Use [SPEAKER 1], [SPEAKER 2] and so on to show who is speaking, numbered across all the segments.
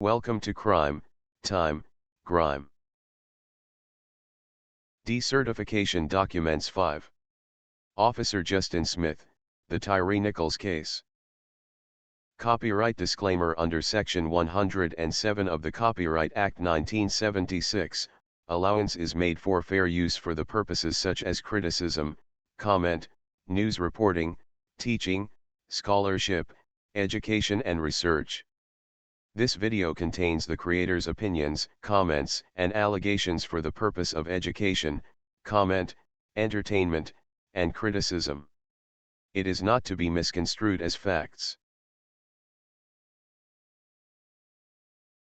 [SPEAKER 1] Welcome to Crime, Time, Grime. Decertification Documents 5. Officer Justin Smith, the Tyre Nichols case. Copyright disclaimer. Under Section 107 of the Copyright Act 1976, allowance is made for fair use for the purposes such as criticism, comment, news reporting, teaching, scholarship, education and research. This video contains the creator's opinions, comments, and allegations for the purpose of education, comment, entertainment, and criticism. It is not to be misconstrued as facts.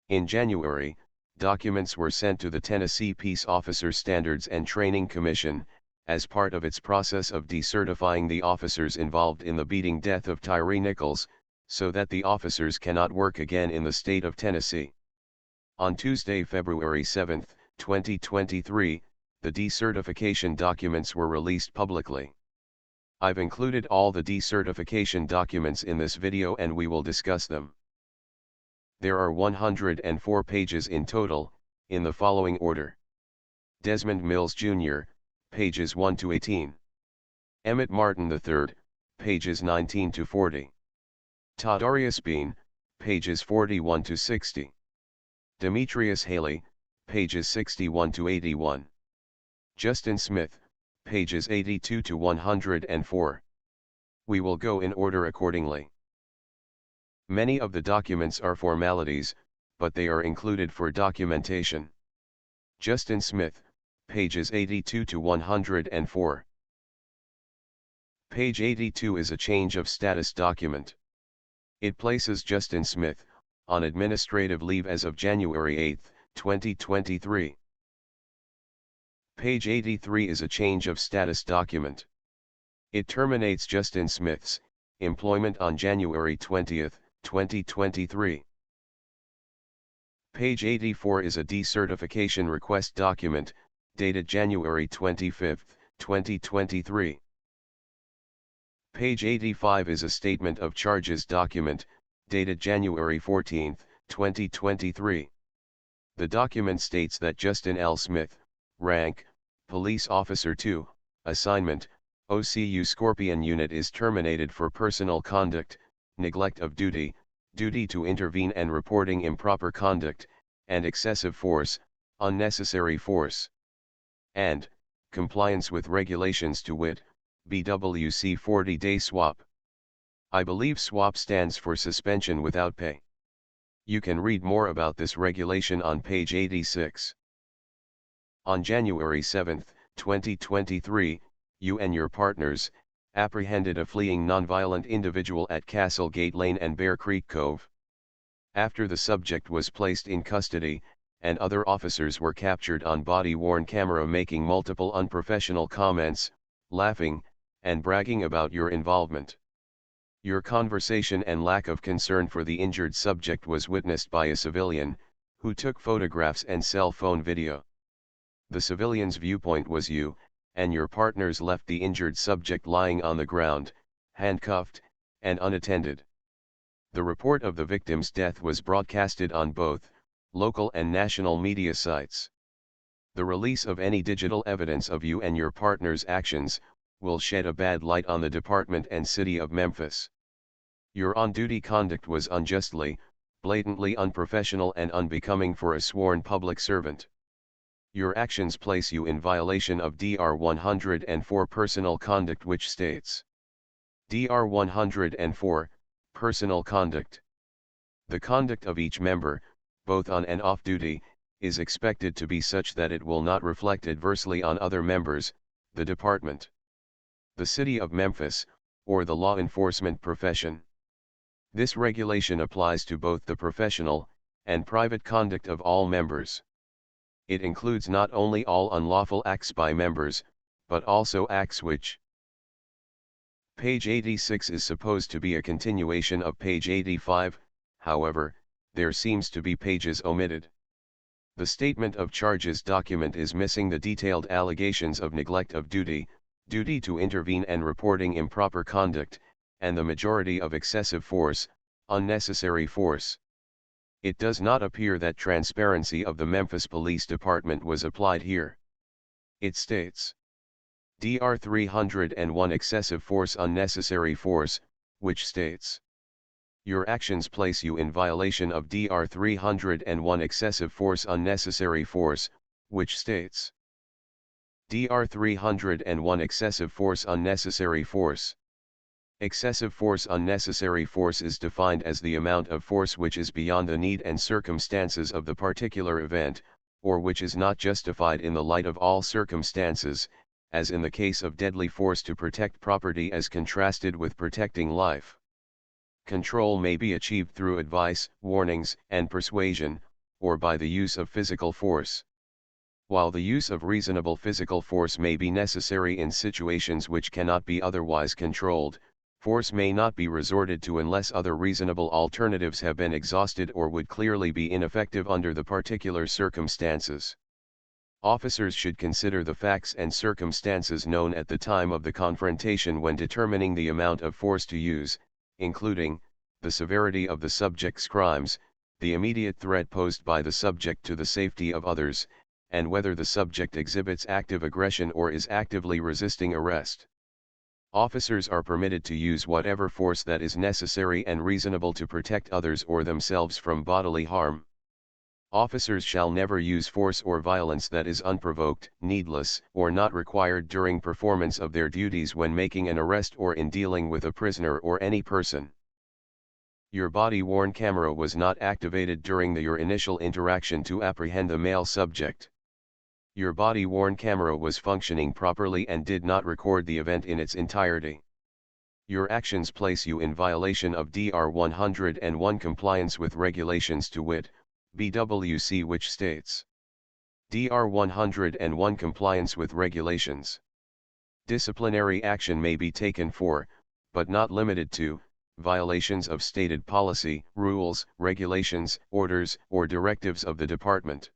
[SPEAKER 1] In January, documents were sent to the Tennessee Peace Officer Standards and Training Commission, as part of its process of decertifying the officers involved in the beating death of Tyre Nichols, so that the officers cannot work again in the state of Tennessee. On Tuesday, February 7, 2023, the decertification documents were released publicly. I've included all the decertification documents in this video and we will discuss them. There are 104 pages in total, in the following order. Desmond Mills Jr., pages 1 to 18. Emmitt Martin III, pages 19 to 40. Tadarrius Bean, pages 41 to 60. Demetrius Haley, pages 61 to 81. Justin Smith, pages 82 to 104. We will go in order accordingly. Many of the documents are formalities, but they are included for documentation. Justin Smith, pages 82 to 104. Page 82 is a change of status document. It places Justin Smith on administrative leave as of January 8, 2023. Page 83 is a change of status document. It terminates Justin Smith's employment on January 20, 2023. Page 84 is a decertification request document, dated January 25, 2023. Page 85 is a statement of charges document, dated January 14, 2023. The document states that Justin L. Smith, rank, Police Officer 2, assignment, OCU Scorpion Unit is terminated for personal conduct, neglect of duty, duty to intervene and reporting improper conduct, and excessive force, unnecessary force, and compliance with regulations, to wit, BWC 40-day swap. I believe swap stands for suspension without pay. You can read more about this regulation on page 86. On January 7, 2023, you and your partners apprehended a fleeing nonviolent individual at Castle Gate Lane and Bear Creek Cove. After the subject was placed in custody, and other officers were captured on body-worn camera making multiple unprofessional comments, laughing, and bragging about your involvement. Your conversation and lack of concern for the injured subject was witnessed by a civilian, who took photographs and cell phone video. The civilian's viewpoint was you, and your partners left the injured subject lying on the ground, handcuffed, and unattended. The report of the victim's death was broadcasted on both local and national media sites. The release of any digital evidence of you and your partner's actions will shed a bad light on the department and city of Memphis. Your on-duty conduct was unjustly, blatantly unprofessional and unbecoming for a sworn public servant. Your actions place you in violation of DR 104 Personal Conduct, which states, DR 104, Personal Conduct. The conduct of each member, both on and off duty, is expected to be such that it will not reflect adversely on other members, the department, the city of Memphis, or the law enforcement profession. This regulation applies to both the professional and private conduct of all members. It includes not only all unlawful acts by members, but also acts which. Page 86 is supposed to be a continuation of page 85, however, there seems to be pages omitted. The statement of charges document is missing the detailed allegations of neglect of duty, duty to intervene and reporting improper conduct, and the majority of excessive force, unnecessary force. It does not appear that transparency of the Memphis Police Department was applied here. It states, Dr. 301 excessive force unnecessary force, which states, your actions place you in violation of Dr. 301 excessive force unnecessary force, which states, Dr. 301 excessive force unnecessary force. Excessive force unnecessary force is defined as the amount of force which is beyond the need and circumstances of the particular event, or which is not justified in the light of all circumstances, as in the case of deadly force to protect property as contrasted with protecting life. Control may be achieved through advice, warnings, and persuasion, or by the use of physical force. While the use of reasonable physical force may be necessary in situations which cannot be otherwise controlled, force may not be resorted to unless other reasonable alternatives have been exhausted or would clearly be ineffective under the particular circumstances. Officers should consider the facts and circumstances known at the time of the confrontation when determining the amount of force to use, including the severity of the subject's crimes, the immediate threat posed by the subject to the safety of others, and whether the subject exhibits active aggression or is actively resisting arrest. Officers are permitted to use whatever force that is necessary and reasonable to protect others or themselves from bodily harm. Officers shall never use force or violence that is unprovoked, needless, or not required during performance of their duties when making an arrest or in dealing with a prisoner or any person. Your body-worn camera was not activated during your initial interaction to apprehend the male subject. Your body-worn camera was functioning properly and did not record the event in its entirety. Your actions place you in violation of Dr. 101 compliance with regulations, to wit, BWC, which states, Dr. 101 compliance with regulations. Disciplinary action may be taken for, but not limited to, violations of stated policy, rules, regulations, orders, or directives of the department.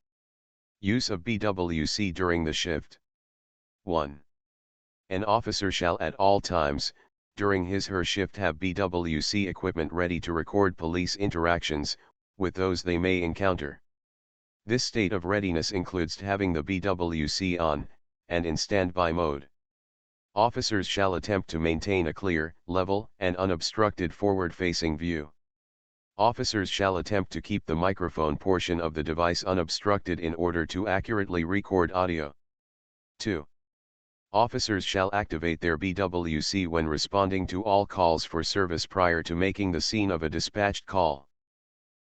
[SPEAKER 1] Use of BWC during the shift. 1. An officer shall at all times, during his/her shift, have BWC equipment ready to record police interactions with those they may encounter. This state of readiness includes having the BWC on, and in standby mode. Officers shall attempt to maintain a clear, level, and unobstructed forward-facing view. Officers shall attempt to keep the microphone portion of the device unobstructed in order to accurately record audio. 2. Officers shall activate their BWC when responding to all calls for service prior to making the scene of a dispatched call.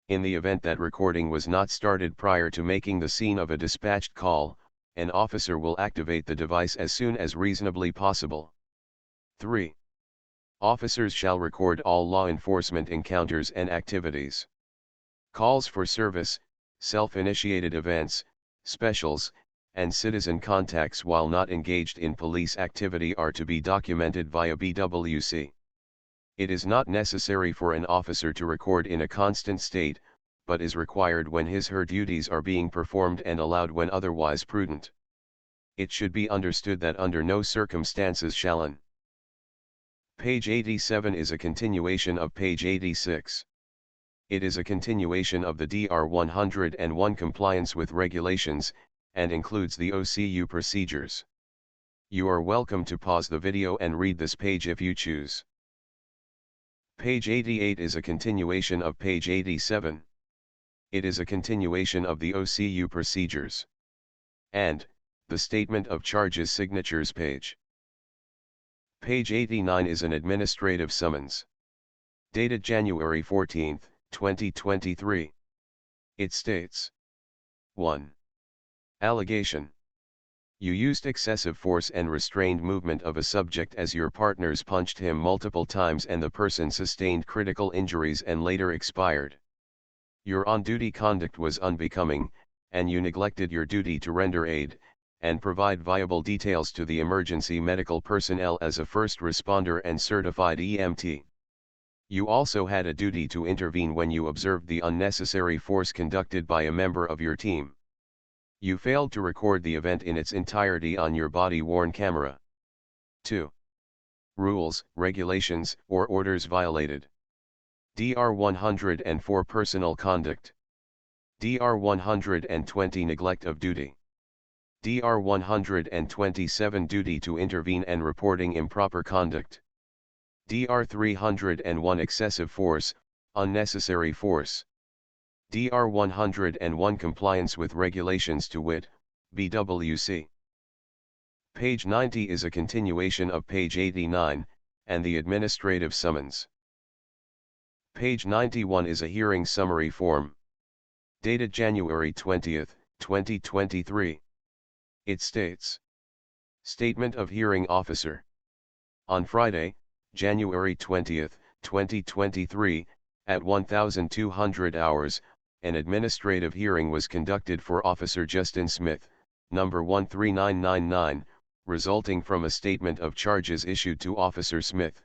[SPEAKER 1] In the event that recording was not started prior to making the scene of a dispatched call, an officer will activate the device as soon as reasonably possible. 3. Officers shall record all law enforcement encounters and activities. Calls for service, self-initiated events, specials, and citizen contacts while not engaged in police activity are to be documented via BWC. It is not necessary for an officer to record in a constant state, but is required when his/her duties are being performed and allowed when otherwise prudent. It should be understood that under no circumstances shall an. Page 87 is a continuation of page 86. It is a continuation of the Dr. 101 compliance with regulations, and includes the OCU procedures. You are welcome to pause the video and read this page if you choose. Page 88 is a continuation of page 87. It is a continuation of the OCU procedures. And, the Statement of Charges Signatures page. Page 89 is an administrative summons. Dated January 14, 2023. It states: 1. Allegation. You used excessive force and restrained movement of a subject as your partners punched him multiple times and the person sustained critical injuries and later expired. Your on-duty conduct was unbecoming, and you neglected your duty to render aid, and provide viable details to the emergency medical personnel as a first responder and certified EMT. You also had a duty to intervene when you observed the unnecessary force conducted by a member of your team. You failed to record the event in its entirety on your body-worn camera. 2. Rules, regulations, or orders violated. Dr. 104 Personal conduct. Dr. 120 Neglect of duty. Dr. 127 Duty to intervene and reporting improper conduct. Dr. 301 Excessive force, unnecessary force. Dr. 101 Compliance with regulations to wit, BWC. Page 90 is a continuation of page 89, and the administrative summons. Page 91 is a hearing summary form. Dated January 20, 2023. It states: Statement of Hearing Officer. On Friday, January 20, 2023, at 1200 hours, an administrative hearing was conducted for Officer Justin Smith, number 13999, resulting from a statement of charges issued to Officer Smith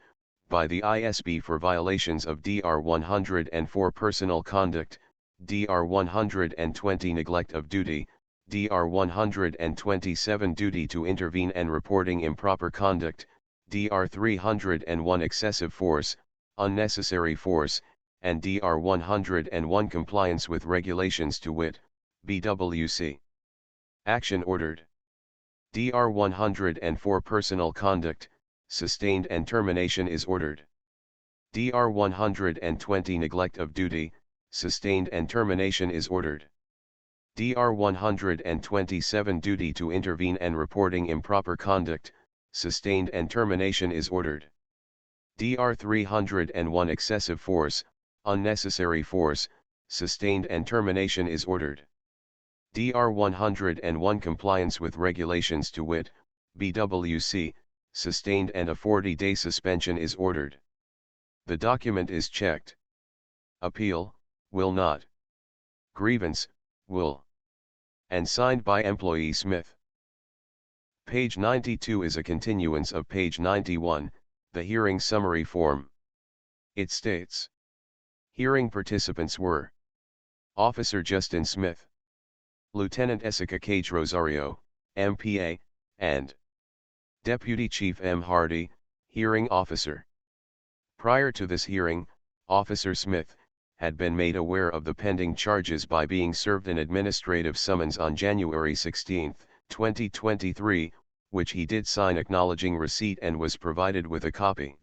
[SPEAKER 1] by the ISB for violations of Dr. 104 Personal Conduct, Dr. 120 Neglect of Duty, Dr. 127 Duty to Intervene and Reporting Improper Conduct, Dr. 301 Excessive Force, Unnecessary Force, and Dr. 101 Compliance with Regulations to wit, BWC. Action ordered. Dr. 104 Personal Conduct, sustained and termination is ordered. Dr. 120 Neglect of Duty, sustained and termination is ordered. Dr. 127 Duty to intervene and reporting improper conduct, sustained and termination is ordered. Dr. 301 Excessive force, unnecessary force, sustained and termination is ordered. Dr. 101 Compliance with regulations to wit, BWC, sustained and a 40-day suspension is ordered. The document is checked. Appeal, will not. Grievance, will. And signed by employee Smith. Page 92 is a continuance of page 91, the hearing summary form. It states: Hearing participants were Officer Justin Smith, Lieutenant Jessica Cage Rosario, MPA, and Deputy Chief M. Hardy, Hearing Officer. Prior to this hearing, Officer Smith had been made aware of the pending charges by being served an administrative summons on January 16, 2023, which he did sign acknowledging receipt and was provided with a copy.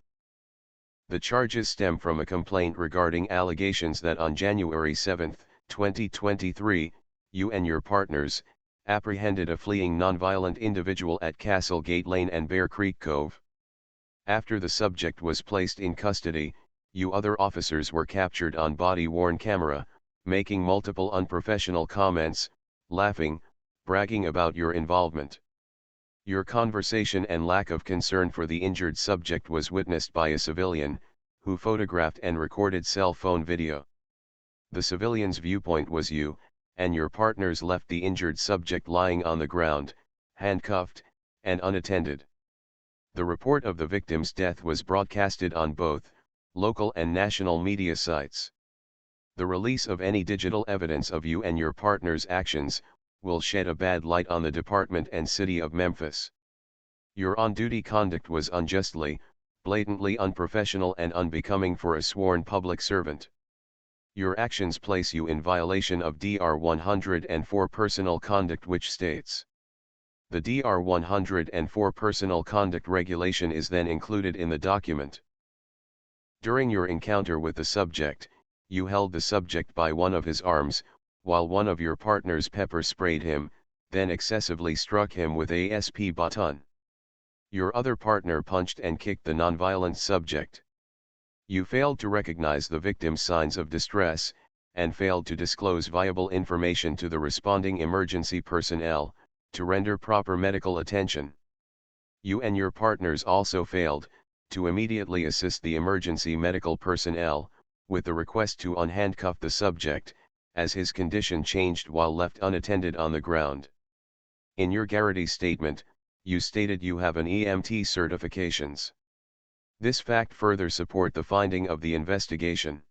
[SPEAKER 1] The charges stem from a complaint regarding allegations that on January 7, 2023, you and your partners apprehended a fleeing nonviolent individual at Castlegate Lane and Bear Creek Cove. After the subject was placed in custody, you other officers were captured on body-worn camera, making multiple unprofessional comments, laughing, bragging about your involvement. Your conversation and lack of concern for the injured subject was witnessed by a civilian, who photographed and recorded cell phone video. The civilian's viewpoint was you and your partners left the injured subject lying on the ground, handcuffed, and unattended. The report of the victim's death was broadcasted on both local and national media sites. The release of any digital evidence of you and your partner's actions will shed a bad light on the department and city of Memphis. Your on-duty conduct was unjustly, blatantly unprofessional and unbecoming for a sworn public servant. Your actions place you in violation of Dr. 104 Personal Conduct, which states: The Dr. 104 Personal Conduct Regulation is then included in the document. During your encounter with the subject, you held the subject by one of his arms, while one of your partners pepper sprayed him, then excessively struck him with a SP baton. Your other partner punched and kicked the nonviolent subject. You failed to recognize the victim's signs of distress, and failed to disclose viable information to the responding emergency personnel, to render proper medical attention. You and your partners also failed to immediately assist the emergency medical personnel with the request to unhandcuff the subject, as his condition changed while left unattended on the ground. In your guarantee statement, you stated you have an EMT certifications. This fact further support the finding of the investigation.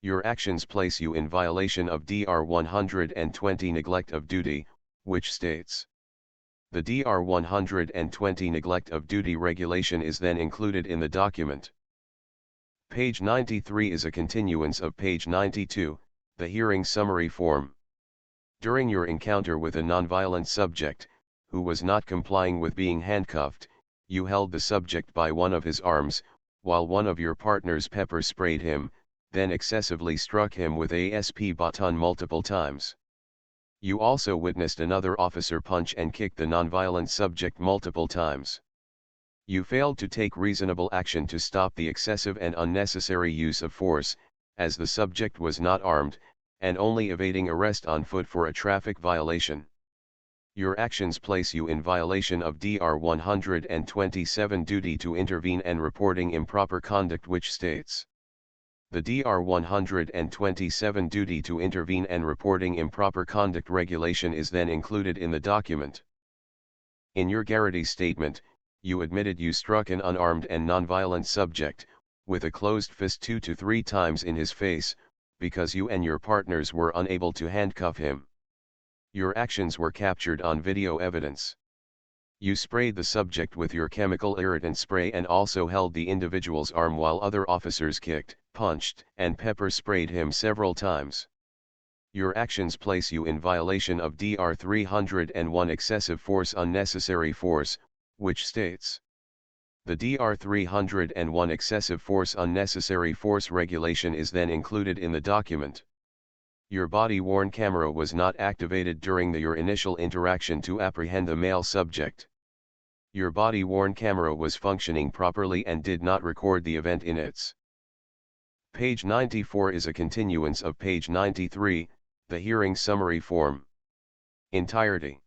[SPEAKER 1] Your actions place you in violation of Dr. 120 Neglect of Duty, which states: The Dr. 120 Neglect of Duty Regulation is then included in the document. Page 93 is a continuance of page 92, The hearing summary form. During your encounter with a nonviolent subject, who was not complying with being handcuffed, you held the subject by one of his arms, while one of your partners pepper sprayed him, then excessively struck him with a SP baton multiple times. You also witnessed another officer punch and kick the nonviolent subject multiple times. You failed to take reasonable action to stop the excessive and unnecessary use of force, as the subject was not armed, and only evading arrest on foot for a traffic violation. Your actions place you in violation of DR 127 duty to intervene and reporting improper conduct, which states: the DR 127 duty to intervene and reporting improper conduct regulation is then included in the document. In your Garrity statement, you admitted you struck an unarmed and nonviolent subject, with a closed fist 2 to 3 times in his face, because you and your partners were unable to handcuff him. Your actions were captured on video evidence. You sprayed the subject with your chemical irritant spray and also held the individual's arm while other officers kicked, punched, and pepper sprayed him several times. Your actions place you in violation of DR 301 excessive force unnecessary force, which states: the DR 301 excessive force unnecessary force regulation is then included in the document. Your body-worn camera was not activated during your initial interaction to apprehend the male subject. Your body-worn camera was functioning properly and did not record the event in its. Page 94 is a continuance of page 93, the hearing summary form. Entirety.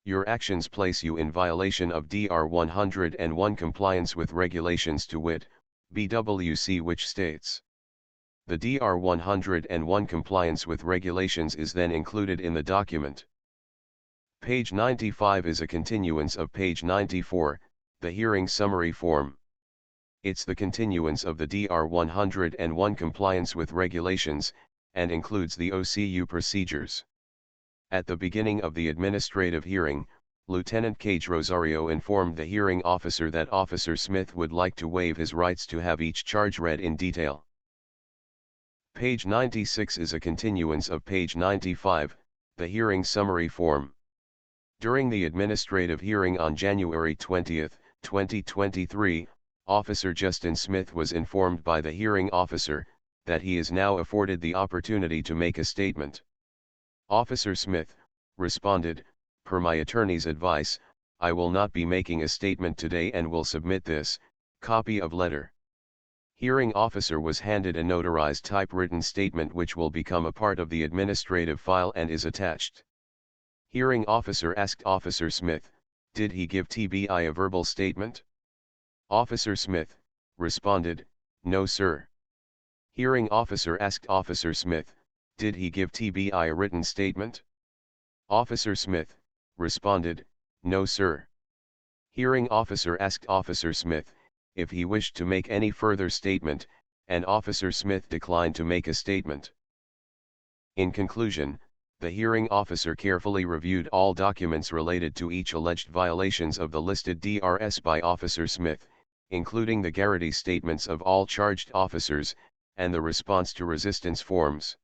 [SPEAKER 1] Your actions place you in violation of DR 101 compliance with regulations, to wit, BWC, which states: the DR 101 compliance with regulations is then included in the document. Page 95 is a continuance of page 94, the hearing summary form. It's the continuance of the DR 101 compliance with regulations, and includes the OCU procedures. At the beginning of the administrative hearing, Lieutenant Cage Rosario informed the hearing officer that Officer Smith would like to waive his rights to have each charge read in detail. Page 96 is a continuance of page 95, the hearing summary form. During the administrative hearing on January 20, 2023, Officer Justin Smith was informed by the hearing officer that he is now afforded the opportunity to make a statement. Officer Smith responded, "Per my attorney's advice, I will not be making a statement today and will submit this copy of letter." Hearing officer was handed a notarized typewritten statement which will become a part of the administrative file and is attached. Hearing officer asked Officer Smith, "Did he give TBI a verbal statement?" Officer Smith responded, "No, sir." Hearing officer asked Officer Smith, "Did he give TBI a written statement?" Officer Smith responded, "No, sir." Hearing officer asked Officer Smith if he wished to make any further statement, and Officer Smith declined to make a statement. In conclusion, the hearing officer carefully reviewed all documents related to each alleged violations of the listed DRS by Officer Smith, including the Garrity statements of all charged officers, and the response to resistance forms.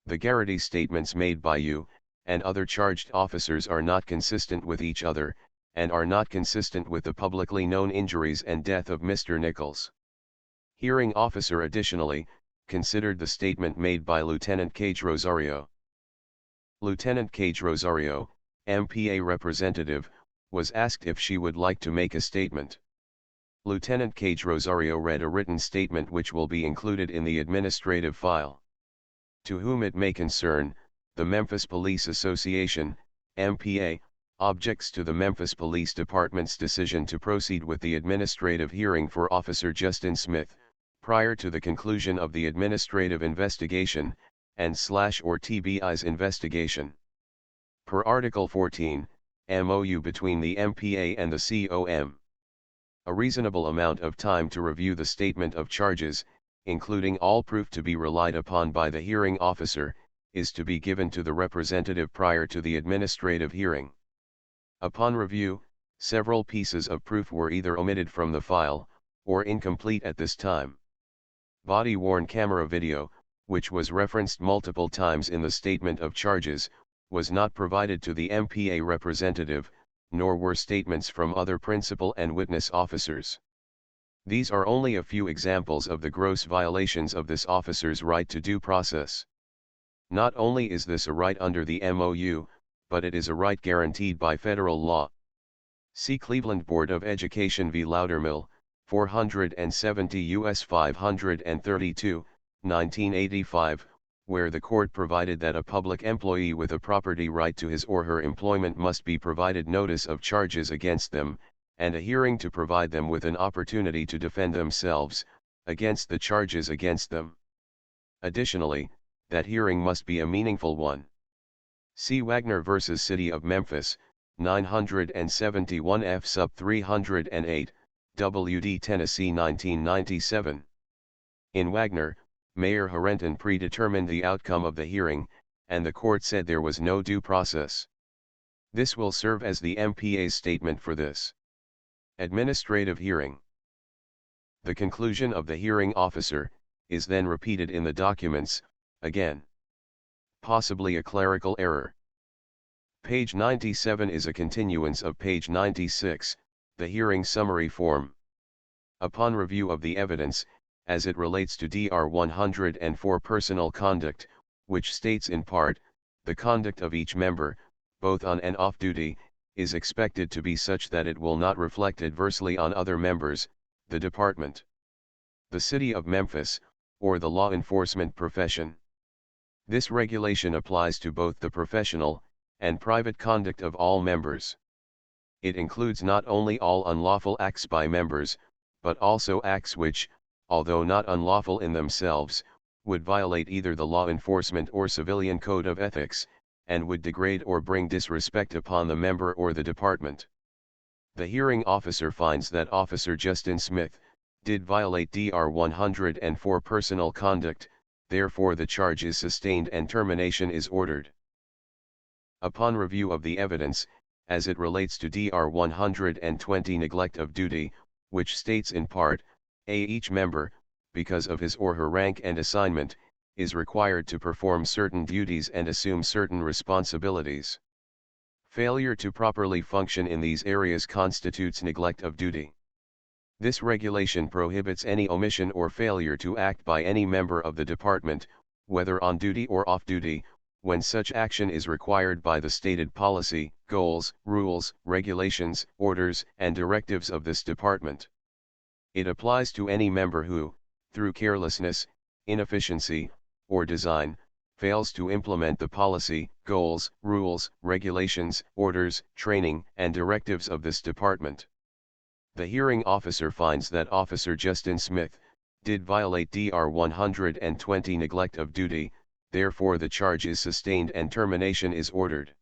[SPEAKER 1] The Garrity statements made by you and other charged officers are not consistent with each other, and are not consistent with the publicly known injuries and death of Mr. Nichols. Hearing officer additionally considered the statement made by Lieutenant Cage Rosario. Lieutenant Cage Rosario, MPA representative, was asked if she would like to make a statement. Lieutenant Cage Rosario read a written statement which will be included in the administrative file. To whom it may concern, the Memphis Police Association, MPA, objects to the Memphis Police Department's decision to proceed with the administrative hearing for Officer Justin Smith, prior to the conclusion of the administrative investigation, and/or TBI's investigation. Per Article 14, MOU between the MPA and the COM. A reasonable amount of time to review the statement of charges, including all proof to be relied upon by the hearing officer, is to be given to the representative prior to the administrative hearing. Upon review, several pieces of proof were either omitted from the file, or incomplete at this time. Body-worn camera video which was referenced multiple times in the statement of charges, was not provided to the MPA representative, nor were statements from other principal and witness officers. These are only a few examples of the gross violations of this officer's right to due process. Not only is this a right under the MOU, but it is a right guaranteed by federal law. See Cleveland Board of Education v. Loudermill, 470 U.S. 532, 1985, where the court provided that a public employee with a property right to his or her employment must be provided notice of charges against them, and a hearing to provide them with an opportunity to defend themselves against the charges against them. Additionally, that hearing must be a meaningful one. See Wagner v. City of Memphis, 971 F. sub 308, W.D. Tennessee 1997. In Wagner, Mayor Harrington predetermined the outcome of the hearing, and the court said there was no due process. This will serve as the MPA's statement for this administrative hearing. The conclusion of the hearing officer is then repeated in the documents, again. Possibly a clerical error. Page 97 is a continuance of page 96, the hearing summary form. Upon review of the evidence, as it relates to DR 104 personal conduct, which states in part, the conduct of each member, both on and off duty, is expected to be such that it will not reflect adversely on other members, the department, the city of Memphis, or the law enforcement profession. This regulation applies to both the professional and private conduct of all members. It includes not only all unlawful acts by members, but also acts which, although not unlawful in themselves, would violate either the law enforcement or civilian code of ethics, and would degrade or bring disrespect upon the member or the department. The hearing officer finds that Officer Justin Smith did violate DR 104 personal conduct, therefore the charge is sustained and termination is ordered. Upon review of the evidence, as it relates to DR 120 neglect of duty, which states in part, each member, because of his or her rank and assignment, is required to perform certain duties and assume certain responsibilities. Failure to properly function in these areas constitutes neglect of duty. This regulation prohibits any omission or failure to act by any member of the department, whether on duty or off duty, when such action is required by the stated policy, goals, rules, regulations, orders, and directives of this department. It applies to any member who, through carelessness, inefficiency, or design, fails to implement the policy, goals, rules, regulations, orders, training, and directives of this department. The hearing officer finds that Officer Justin Smith did violate DR 120 neglect of duty, therefore the charge is sustained and termination is ordered.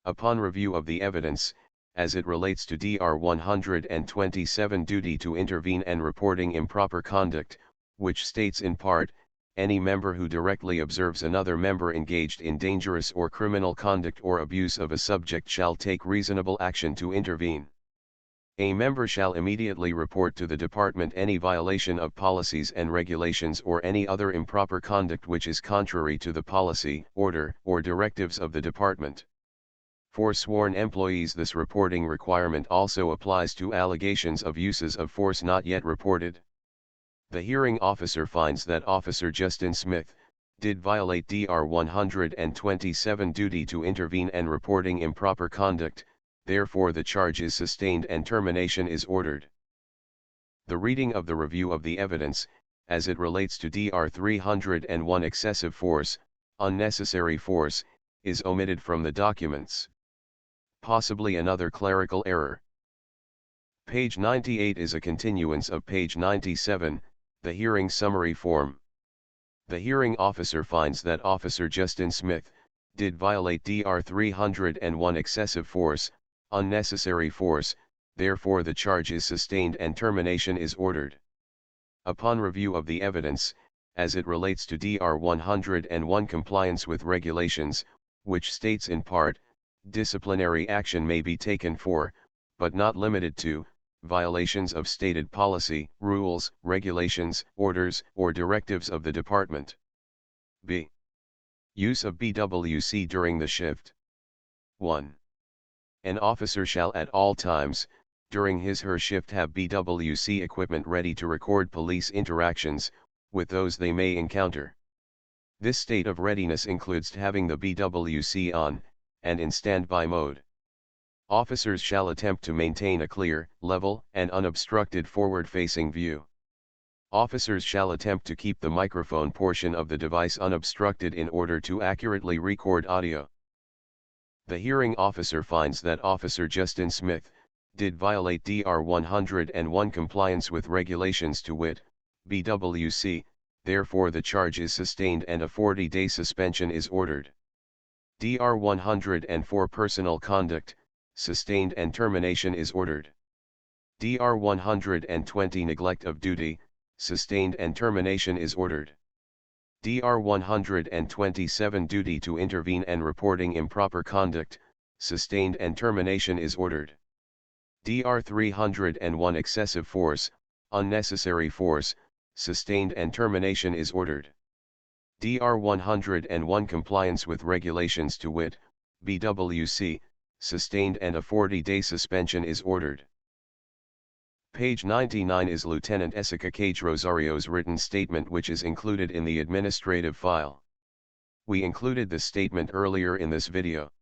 [SPEAKER 1] Upon review of the evidence, as it relates to DR 127 duty to intervene and reporting improper conduct, which states in part, any member who directly observes another member engaged in dangerous or criminal conduct or abuse of a subject shall take reasonable action to intervene. A member shall immediately report to the department any violation of policies and regulations or any other improper conduct which is contrary to the policy, order, or directives of the department. For sworn employees, this reporting requirement also applies to allegations of uses of force not yet reported. The hearing officer finds that Officer Justin Smith did violate DR 127 duty to intervene and reporting improper conduct, therefore the charge is sustained and termination is ordered. The reading of the review of the evidence, as it relates to DR 301 excessive force, unnecessary force, is omitted from the documents. Possibly another clerical error. Page 98 is a continuance of page 97, the hearing summary form. The hearing officer finds that Officer Justin Smith did violate DR 301 excessive force, unnecessary force, therefore the charge is sustained and termination is ordered. Upon review of the evidence, as it relates to DR 101 compliance with regulations, which states in part, disciplinary action may be taken for, but not limited to, violations of stated policy, rules, regulations, orders, or directives of the department. B. Use of BWC during the shift. 1. An officer shall at all times, during his/her shift have BWC equipment ready to record police interactions, with those they may encounter. This state of readiness includes having the BWC on, and in standby mode. Officers shall attempt to maintain a clear, level, and unobstructed forward-facing view. Officers shall attempt to keep the microphone portion of the device unobstructed in order to accurately record audio. The hearing officer finds that Officer Justin Smith did violate DR 101 compliance with regulations, to wit, BWC, therefore the charge is sustained and a 40-day suspension is ordered. DR 104 personal conduct, sustained and termination is ordered. DR 120 neglect of duty, sustained and termination is ordered. DR 127 duty to intervene and reporting improper conduct, sustained and termination is ordered. DR 301 excessive force, unnecessary force, sustained and termination is ordered. DR 101 compliance with regulations, to wit, BWC, sustained and a 40-day suspension is ordered. Page 99 is Lieutenant Jessica Cage Rosario's written statement, which is included in the administrative file. We included the statement earlier in this video.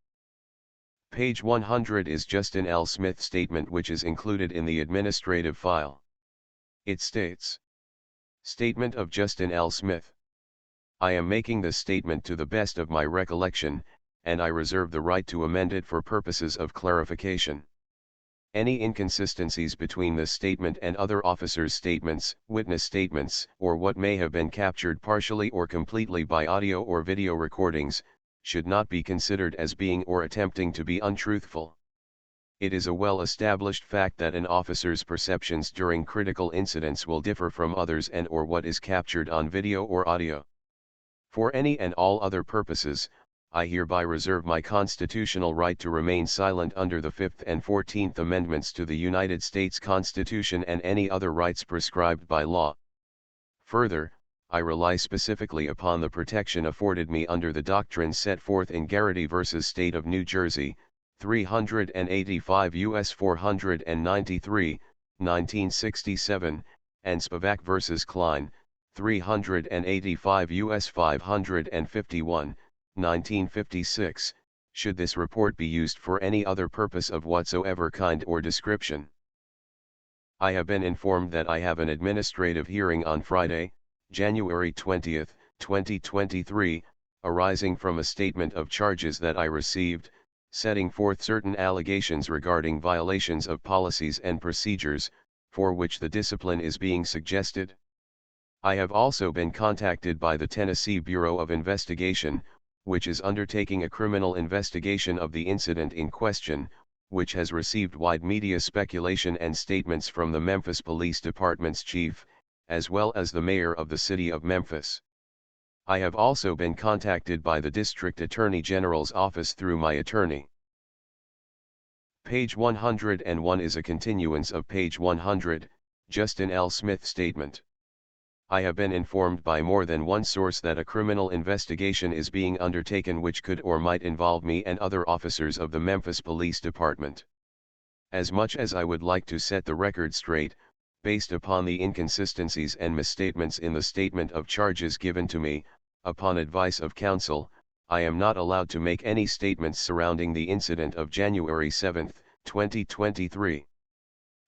[SPEAKER 1] Page 100 is Justin L. Smith's statement, which is included in the administrative file. It states: Statement of Justin L. Smith. I am making this statement to the best of my recollection, and I reserve the right to amend it for purposes of clarification. Any inconsistencies between this statement and other officers' statements, witness statements, or what may have been captured partially or completely by audio or video recordings, should not be considered as being or attempting to be untruthful. It is a well-established fact that an officer's perceptions during critical incidents will differ from others and or what is captured on video or audio. For any and all other purposes, I hereby reserve my constitutional right to remain silent under the 5th and 14th Amendments to the United States Constitution and any other rights prescribed by law. Further, I rely specifically upon the protection afforded me under the doctrines set forth in Garrity v. State of New Jersey, 385 U.S. 493, 1967, and Spivak v. Klein, 385 U.S. 551, 1956, should this report be used for any other purpose of whatsoever kind or description. I have been informed that I have an administrative hearing on Friday, January 20, 2023, arising from a statement of charges that I received, setting forth certain allegations regarding violations of policies and procedures, for which the discipline is being suggested. I have also been contacted by the Tennessee Bureau of Investigation, which is undertaking a criminal investigation of the incident in question, which has received wide media speculation and statements from the Memphis Police Department's chief, as well as the mayor of the city of Memphis. I have also been contacted by the District Attorney General's office through my attorney. Page 101 is a continuance of page 100, Justin L. Smith statement. I have been informed by more than one source that a criminal investigation is being undertaken which could or might involve me and other officers of the Memphis Police Department. As much as I would like to set the record straight, based upon the inconsistencies and misstatements in the statement of charges given to me, upon advice of counsel, I am not allowed to make any statements surrounding the incident of January 7, 2023.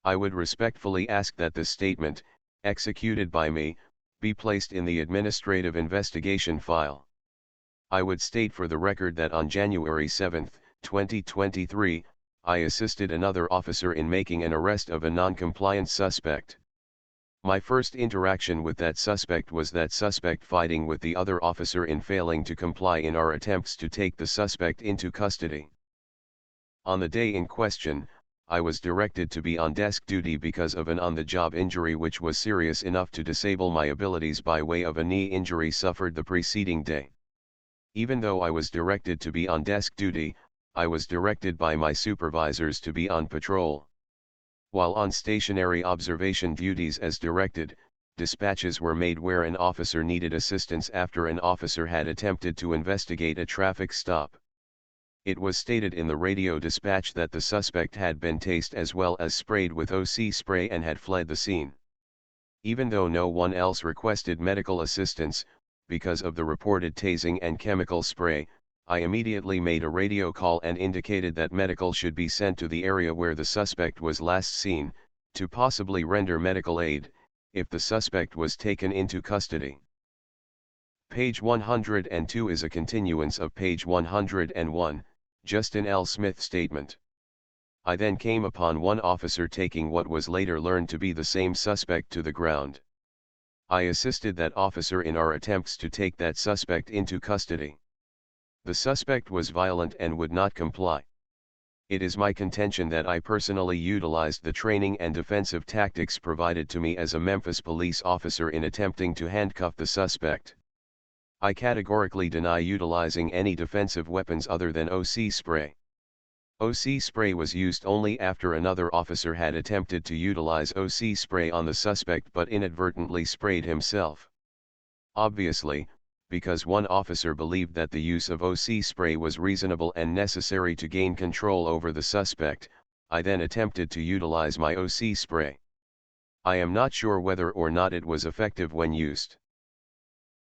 [SPEAKER 1] I would respectfully ask that this statement, executed by me, be placed in the administrative investigation file. I would state for the record that on January 7, 2023, I assisted another officer in making an arrest of a non-compliant suspect. My first interaction with that suspect was that suspect fighting with the other officer in failing to comply in our attempts to take the suspect into custody. On the day in question, I was directed to be on desk duty because of an on-the-job injury which was serious enough to disable my abilities by way of a knee injury suffered the preceding day. Even though I was directed to be on desk duty, I was directed by my supervisors to be on patrol. While on stationary observation duties as directed, dispatches were made where an officer needed assistance after an officer had attempted to investigate a traffic stop. It was stated in the radio dispatch that the suspect had been tased as well as sprayed with OC spray and had fled the scene. Even though no one else requested medical assistance, because of the reported tasing and chemical spray, I immediately made a radio call and indicated that medical should be sent to the area where the suspect was last seen, to possibly render medical aid, if the suspect was taken into custody. Page 102 is a continuance of page 101, Justin L. Smith statement. I then came upon one officer taking what was later learned to be the same suspect to the ground. I assisted that officer in our attempts to take that suspect into custody. The suspect was violent and would not comply. It is my contention that I personally utilized the training and defensive tactics provided to me as a Memphis police officer in attempting to handcuff the suspect. I categorically deny utilizing any defensive weapons other than OC spray. OC spray was used only after another officer had attempted to utilize OC spray on the suspect but inadvertently sprayed himself. Obviously, because one officer believed that the use of OC spray was reasonable and necessary to gain control over the suspect, I then attempted to utilize my OC spray. I am not sure whether or not it was effective when used.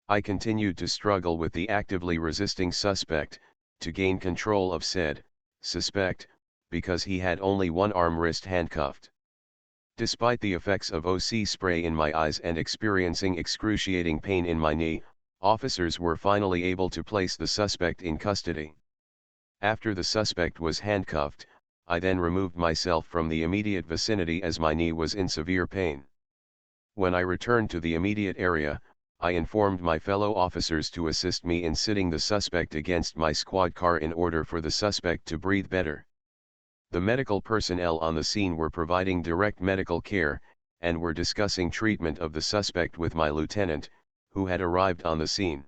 [SPEAKER 1] I continued to struggle with the actively resisting suspect, to gain control of said suspect, because he had only one arm wrist handcuffed. Despite the effects of OC spray in my eyes and experiencing excruciating pain in my knee, officers were finally able to place the suspect in custody. After the suspect was handcuffed, I then removed myself from the immediate vicinity as my knee was in severe pain. When I returned to the immediate area, I informed my fellow officers to assist me in sitting the suspect against my squad car in order for the suspect to breathe better. The medical personnel on the scene were providing direct medical care, and were discussing treatment of the suspect with my lieutenant, who had arrived on the scene.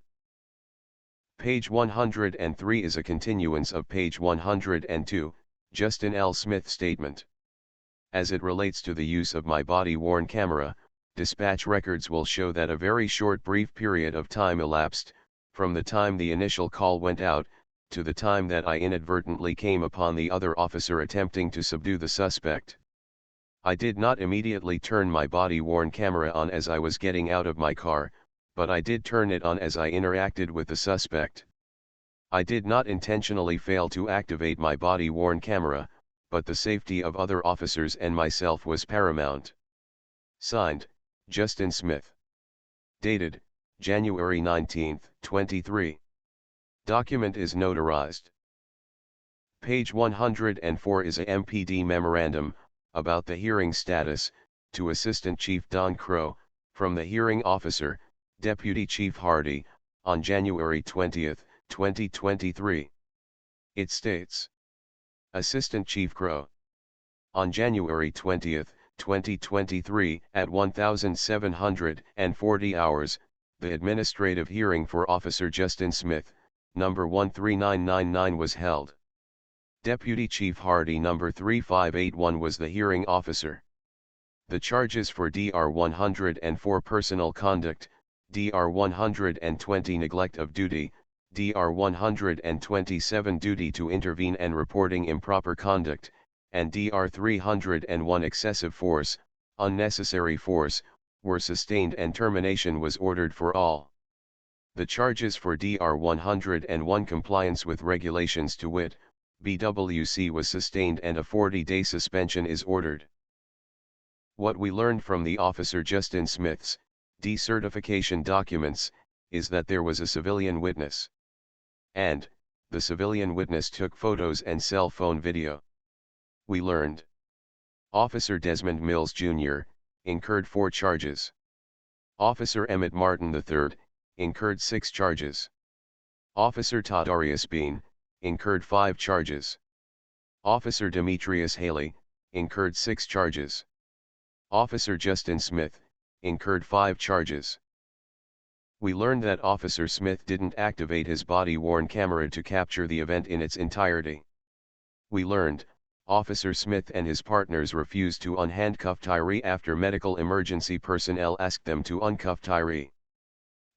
[SPEAKER 1] Page 103 is a continuance of page 102, Justin L. Smith statement. As it relates to the use of my body-worn camera, dispatch records will show that a very short brief period of time elapsed, from the time the initial call went out, to the time that I inadvertently came upon the other officer attempting to subdue the suspect. I did not immediately turn my body-worn camera on as I was getting out of my car, but I did turn it on as I interacted with the suspect. I did not intentionally fail to activate my body-worn camera, but the safety of other officers and myself was paramount. Signed, Justin Smith. Dated, January 19, 23. Document is notarized. Page 104 is a MPD memorandum, about the hearing status, to Assistant Chief Don Crow, from the hearing officer, Deputy Chief Hardy, on January 20, 2023. It states: Assistant Chief Crow. On January 20, 2023, at 1740 hours, the administrative hearing for Officer Justin Smith, number 13999 was held. Deputy Chief Hardy number 3581 was the hearing officer. The charges for DR 104 personal conduct, DR 120 neglect of duty, DR 127 duty to intervene and reporting improper conduct, and DR 301 excessive force, unnecessary force, were sustained and termination was ordered for all. The charges for DR 101 compliance with regulations to wit, BWC was sustained and a 40-day suspension is ordered. What we learned from the Officer Justin Smith's decertification documents, is that there was a civilian witness. And, the civilian witness took photos and cell phone video. We learned. Officer Desmond Mills Jr., incurred 4 charges. Officer Emmitt Martin III, incurred 6 charges. Officer Tadarrius Bean, incurred 5 charges. Officer Demetrius Haley, incurred 6 charges. Officer Justin Smith, incurred 5 charges. We learned that Officer Smith didn't activate his body-worn camera to capture the event in its entirety. We learned, Officer Smith and his partners refused to unhandcuff Tyre after medical emergency personnel asked them to uncuff Tyre.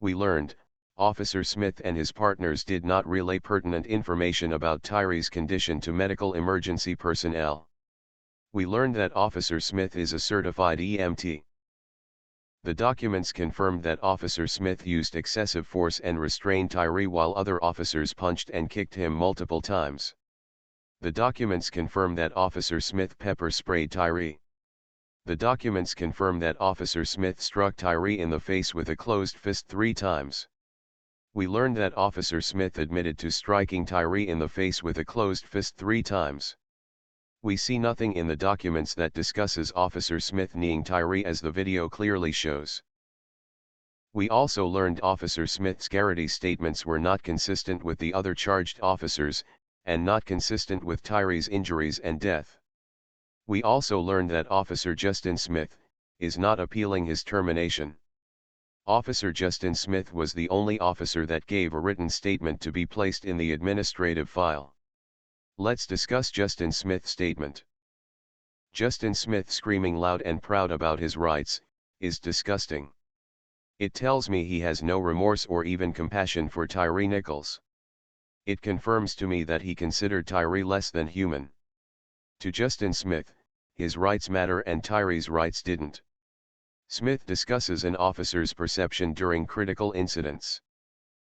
[SPEAKER 1] We learned, Officer Smith and his partners did not relay pertinent information about Tyre's condition to medical emergency personnel. We learned that Officer Smith is a certified EMT. The documents confirmed that Officer Smith used excessive force and restrained Tyre while other officers punched and kicked him multiple times. The documents confirm that Officer Smith pepper sprayed Tyre. The documents confirm that Officer Smith struck Tyre in the face with a closed fist 3 times. We learned that Officer Smith admitted to striking Tyre in the face with a closed fist 3 times. We see nothing in the documents that discusses Officer Smith kneeing Tyre as the video clearly shows. We also learned Officer Smith's garrity statements were not consistent with the other charged officers, and not consistent with Tyre's injuries and death. We also learned that Officer Justin Smith is not appealing his termination. Officer Justin Smith was the only officer that gave a written statement to be placed in the administrative file. Let's discuss Justin Smith's statement. Justin Smith screaming loud and proud about his rights is disgusting. It tells me he has no remorse or even compassion for Tyre Nichols. It confirms to me that he considered Tyre less than human. To Justin Smith, his rights matter and Tyre's rights didn't. Smith discusses an officer's perception during critical incidents.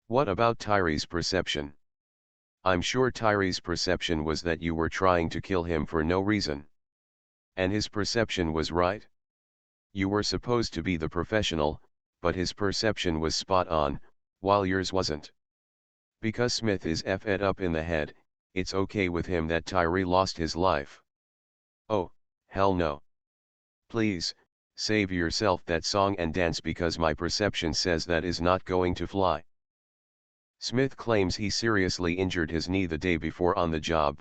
[SPEAKER 1] What about Tyre's perception? I'm sure Tyre's perception was that you were trying to kill him for no reason. And his perception was right. You were supposed to be the professional, but his perception was spot on, while yours wasn't. Because Smith is fed up in the head, it's okay with him that Tyre lost his life. Oh, hell no. Please, save yourself that song and dance because my perception says that is not going to fly. Smith claims he seriously injured his knee the day before on the job.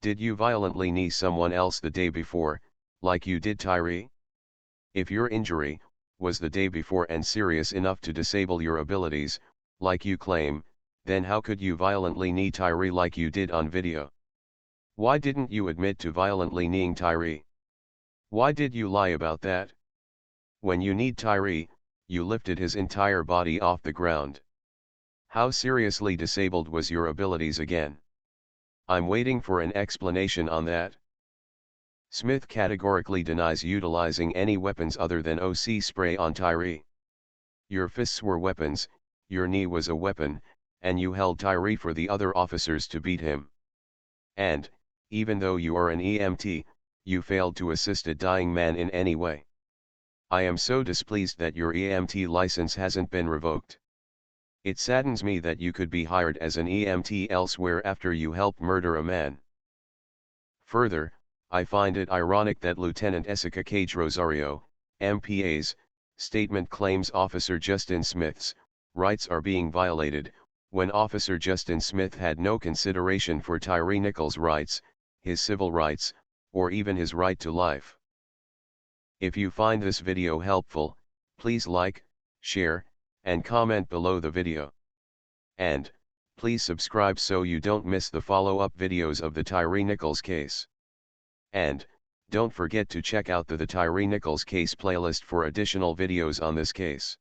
[SPEAKER 1] Did you violently knee someone else the day before, like you did Tyre? If your injury was the day before and serious enough to disable your abilities, like you claim, then how could you violently knee Tyre like you did on video? Why didn't you admit to violently kneeing Tyre? Why did you lie about that? When you kneed Tyre, you lifted his entire body off the ground. How seriously disabled was your abilities again? I'm waiting for an explanation on that. Smith categorically denies utilizing any weapons other than OC spray on Tyre. Your fists were weapons, your knee was a weapon, and you held Tyre for the other officers to beat him. And, even though you are an EMT, you failed to assist a dying man in any way. I am so displeased that your EMT license hasn't been revoked. It saddens me that you could be hired as an EMT elsewhere after you helped murder a man. Further, I find it ironic that Lieutenant Jessica Cage Rosario, MPA's, statement claims Officer Justin Smith's rights are being violated, when Officer Justin Smith had no consideration for Tyre Nichols' rights, his civil rights, or even his right to life. If you find this video helpful, please like, share, and comment below the video. And, please subscribe so you don't miss the follow-up videos of the Tyre Nichols case. And, don't forget to check out the Tyre Nichols case playlist for additional videos on this case.